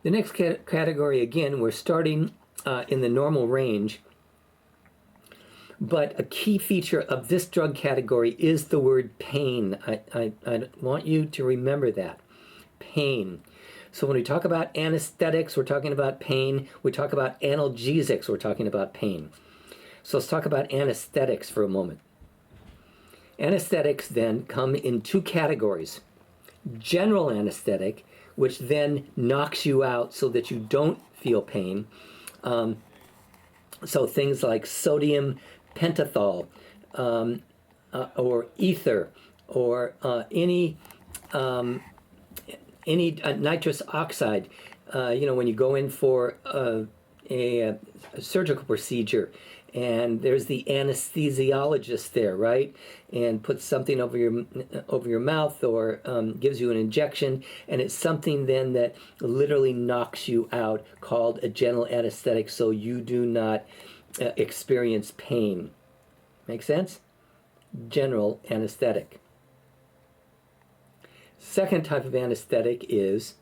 The next category, again, we're starting in the normal range, but a key feature of this drug category is the word pain. I want you to remember that. Pain. So when we talk about anesthetics, we're talking about pain. We talk about analgesics, we're talking about pain. So let's talk about anesthetics for a moment. Anesthetics then come in two categories. General anesthetic, which then knocks you out so that you don't feel pain. So things like sodium pentothal, or ether, or any nitrous oxide. When you go in for a surgical procedure, and there's the anesthesiologist there, right? And puts something over your mouth, or gives you an injection, and it's something then that literally knocks you out, called a general anesthetic, so you do not experience pain. Make sense? General anesthetic. Second type of anesthetic is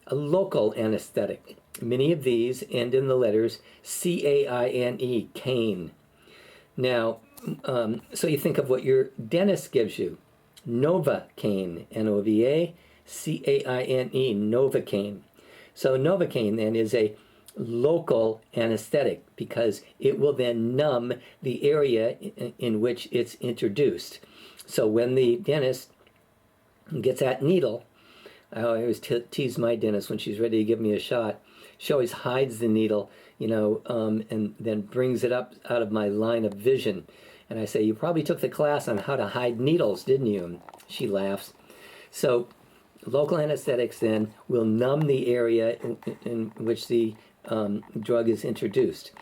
a local anesthetic. Many of these end in the letters C-A-I-N-E, cane. Now, so you think of what your dentist gives you. Novocaine, N-O-V-A-C-A-I-N-E, Novocaine. So Novocaine then is a local anesthetic because it will then numb the area in which it's introduced. So when the dentist gets that needle, I always tease my dentist when she's ready to give me a shot. She always hides the needle, and then brings it up out of my line of vision. And I say, you probably took the class on how to hide needles, didn't you? And she laughs. So local anesthetics then will numb the area in which the drug is introduced.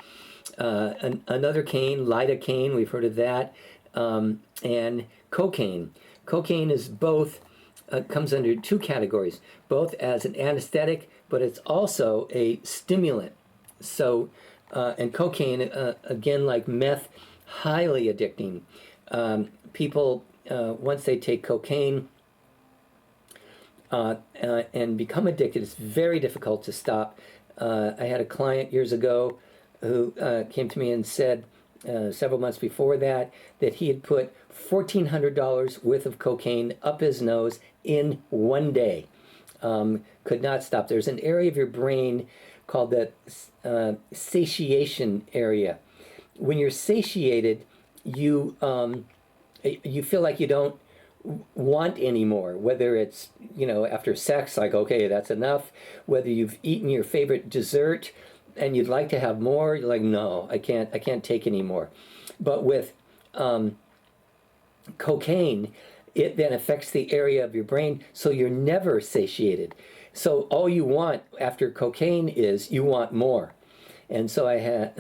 Another cane, lidocaine, we've heard of that, and cocaine. Cocaine is both, comes under two categories, both as an anesthetic, but it's also a stimulant. So, and cocaine, again, like meth, highly addicting. People, once they take cocaine and become addicted, it's very difficult to stop. I had a client years ago who came to me and said, several months before that he had put $1,400 worth of cocaine up his nose in one day. Could not stop. There's an area of your brain called the satiation area. When you're satiated, you feel like you don't want anymore, whether it's, after sex, like, okay, that's enough, whether you've eaten your favorite dessert and you'd like to have more, you're like, no, I can't take any more. But with cocaine, it then affects the area of your brain, so you're never satiated. So all you want after cocaine is you want more. And so I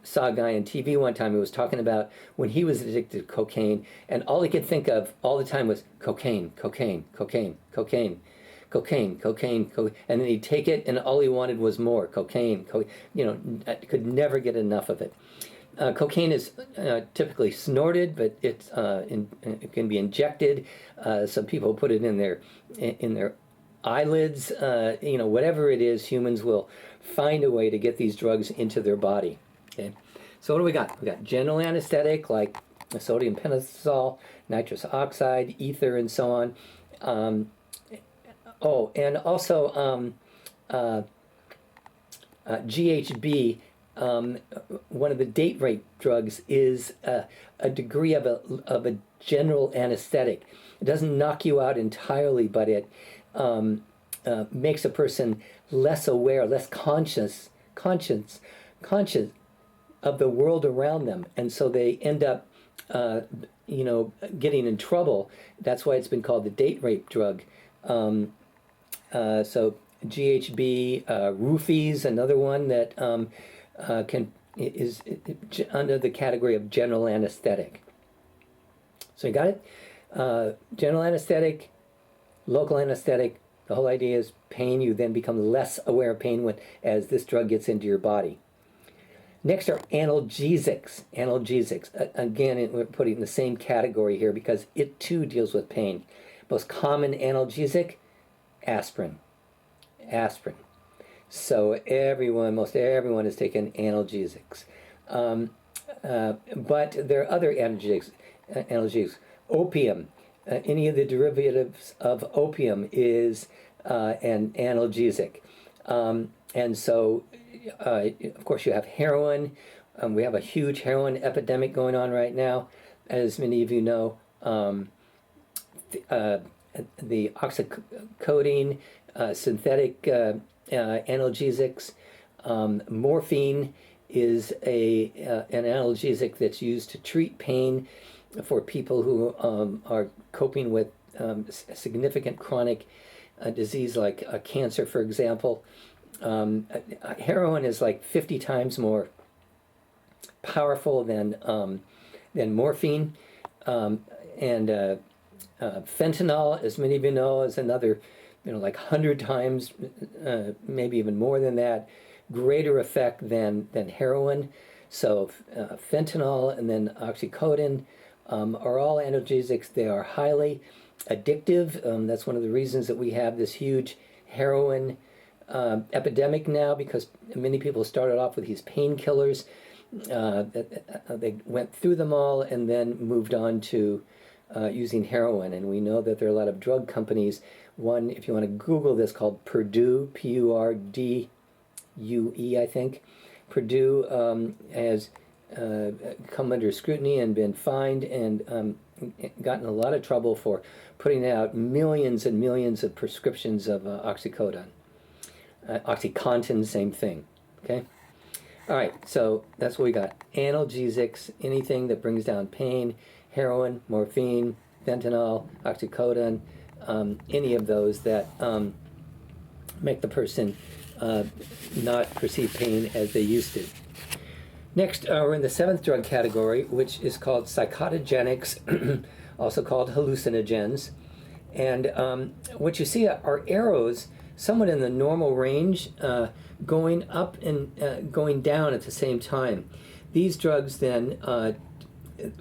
saw a guy on TV one time who was talking about when he was addicted to cocaine, and all he could think of all the time was cocaine, cocaine, cocaine, cocaine, cocaine, cocaine, cocaine. And then he'd take it, and all he wanted was more cocaine. Could never get enough of it. Cocaine is typically snorted, but it can be injected. Some people put it in their eyelids. Whatever it is, humans will find a way to get these drugs into their body. Okay, so what do we got? We got general anesthetic like sodium pentothal, nitrous oxide, ether, and so on. And also GHB. One of the date rape drugs is a degree of a general anesthetic. It doesn't knock you out entirely, but it makes a person less aware, less conscious of the world around them, and so they end up, getting in trouble. That's why it's been called the date rape drug. So GHB, roofies, another one that is under the category of general anesthetic. So you got it? General anesthetic, local anesthetic. The whole idea is pain. You then become less aware of pain as this drug gets into your body. Next are analgesics. Analgesics. Again, we're putting in the same category here because it too deals with pain. Most common analgesic, aspirin. aspirin. So most everyone is taking analgesics. But there are other analgesics. Opium, any of the derivatives of opium is an analgesic. And so, of course, you have heroin. We have a huge heroin epidemic going on right now, as many of you know. The oxycodone, synthetic analgesics. Morphine is an analgesic that's used to treat pain for people who are coping with significant chronic disease like cancer, for example. Heroin is like 50 times more powerful than morphine, and fentanyl, as many of you know, is another, like 100 times, maybe even more than that, greater effect than heroin. So fentanyl and then oxycodone are all analgesics. They are highly addictive. That's one of the reasons that we have this huge heroin epidemic now, because many people started off with these painkillers. They went through them all and then moved on to using heroin. And we know that there are a lot of drug companies. One, if you want to Google this, called Purdue, Purdue, I think. Purdue has come under scrutiny and been fined and gotten a lot of trouble for putting out millions and millions of prescriptions of oxycodone. OxyContin, same thing. Okay? All right, so that's what we got. Analgesics, anything that brings down pain, heroin, morphine, fentanyl, oxycodone, any of those that make the person not perceive pain as they used to. Next, we're in the seventh drug category, which is called psychotogenics, also called hallucinogens. And what you see are arrows somewhat in the normal range, going up and going down at the same time. These drugs then,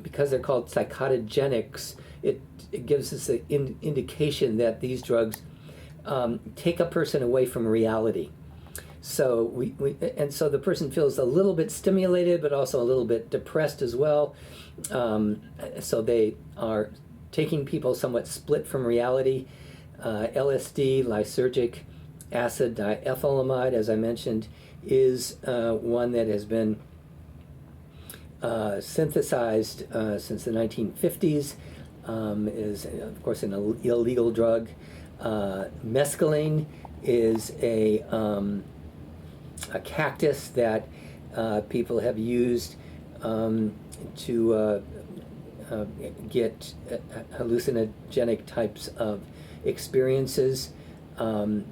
because they're called psychotogenics, it gives us an indication that these drugs take a person away from reality. So so the person feels a little bit stimulated, but also a little bit depressed as well. So they are taking people somewhat split from reality. LSD, Lysergic acid diethylamide, as I mentioned, is one that has been synthesized since the 1950s. Is, of course, an illegal drug. Mescaline is a cactus that people have used to get hallucinogenic types of experiences. And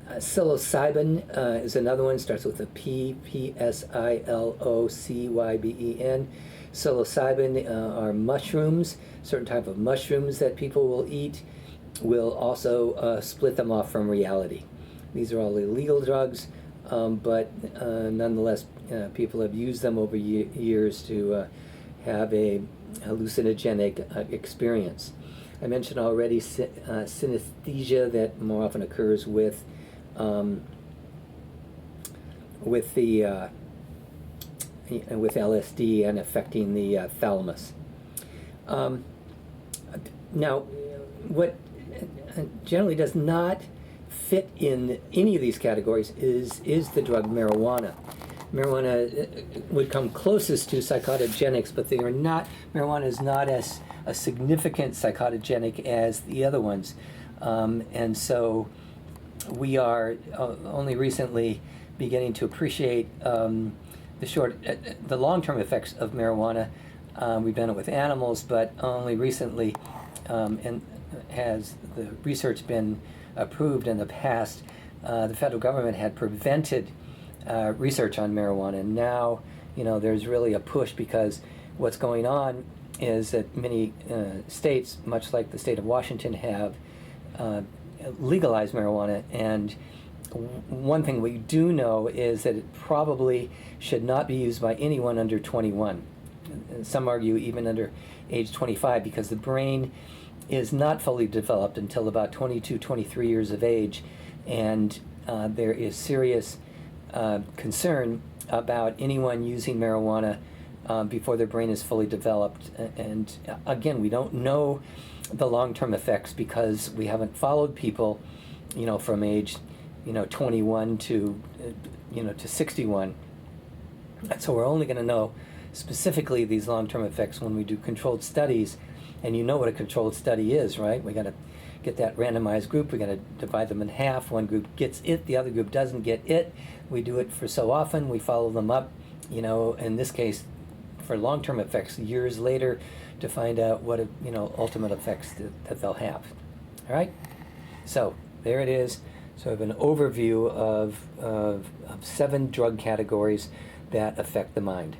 psilocybin is another one. Starts with a P, Psilocybin. Psilocybin are mushrooms, certain type of mushrooms that people will eat. Will also split them off from reality. These are all illegal drugs, but nonetheless, people have used them over years to have a hallucinogenic experience. I mentioned already synesthesia that more often occurs with LSD and affecting the thalamus. Now, what generally does not fit in any of these categories is the drug marijuana. Marijuana would come closest to psychotogenics, but they are not. Marijuana is not as a significant psychotogenic as the other ones, and so we are only recently beginning to appreciate the long-term effects of marijuana. We've done it with animals, but only recently, and has the research been approved. In the past, the federal government had prevented research on marijuana, and now there's really a push, because what's going on is that many states, much like the state of Washington, have legalized marijuana. And one thing we do know is that it probably should not be used by anyone under 21. Some argue even under age 25, because the brain is not fully developed until about 22, 23 years of age, and there is serious concern about anyone using marijuana before their brain is fully developed. And again, we don't know the long-term effects because we haven't followed people, from age, 21 to, to 61. So we're only going to know specifically these long-term effects when we do controlled studies. And you know what a controlled study is, right? We got to get that randomized group. We got to divide them in half. One group gets it, the other group doesn't get it. We do it for so often. We follow them up, in this case, for long-term effects years later to find out what ultimate effects that they'll have. All right. So there it is. Sort of an overview of 7 drug categories that affect the mind.